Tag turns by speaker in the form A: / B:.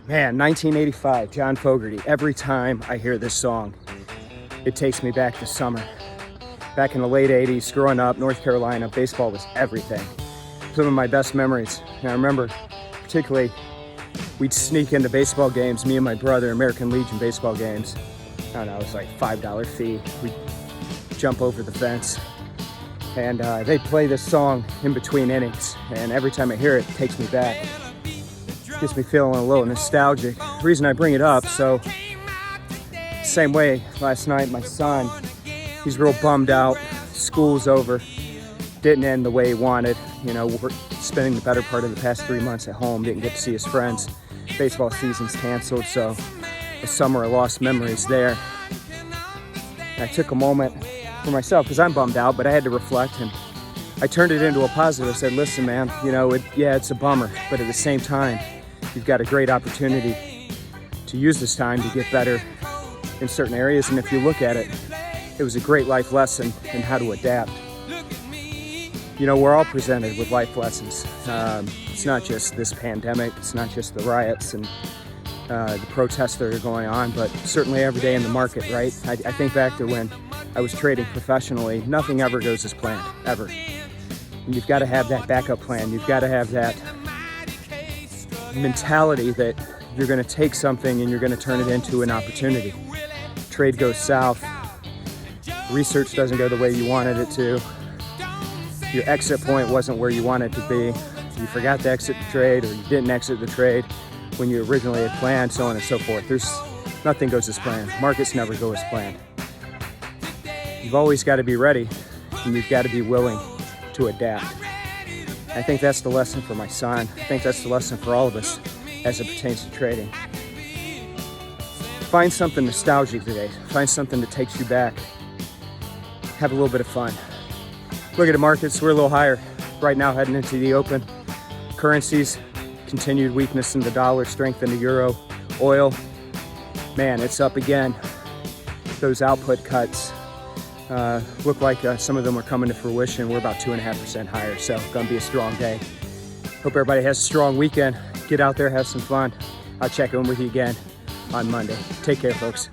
A: Man, 1985, John Fogerty. Every time I hear this song, it takes me back to summer. Back in the late 80s, growing up, North Carolina, baseball was everything. Some of my best memories. And I remember particularly we'd sneak into baseball games, me and my brother, American Legion baseball games. I don't know, it was like $5 fee. We'd jump over the fence. And they'd play this song in between innings. And every time I hear it, it takes me back. Gets me feeling a little nostalgic. The reason I bring it up, so same way last night, my son, he's real bummed out. School's over. Didn't end the way he wanted. You know, we're spending the better part of the past 3 months at home. Didn't get to see his friends. Baseball season's canceled, so a summer of lost memories there. And I took a moment for myself because I'm bummed out, but I had to reflect, and I turned it into a positive. I said, listen, man, you know, it's a bummer, but at the same time, you've got a great opportunity to use this time to get better in certain areas. And if you look at it, it was a great life lesson in how to adapt. You know, we're all presented with life lessons. It's not just this pandemic, it's not just the riots and the protests that are going on, but certainly every day in the market, right? I think back to when I was trading professionally, nothing ever goes as planned, ever. And you've got to have that backup plan. You've got to have that mentality that you're going to take something and you're going to turn it into an opportunity. Trade goes south, research doesn't go the way you wanted it to, your exit point wasn't where you wanted it to be, you forgot to exit the trade, or you didn't exit the trade when you originally had planned, so on and so forth. Nothing goes as planned. Markets never go as planned. You've always got to be ready, and you've got to be willing to adapt. I think that's the lesson for my son. I think that's the lesson for all of us as it pertains to trading. Find something nostalgic today. Find something that takes you back. Have a little bit of fun. Look at the markets, we're a little higher right now heading into the open. Currencies, continued weakness in the dollar, strength in the euro. Oil, man, it's up again. Those output cuts look like some of them are coming to fruition. We're about 2.5% higher, so gonna be a strong day. Hope everybody has a strong weekend. Get out there, have some fun. I'll check in with you again on Monday. Take care, folks.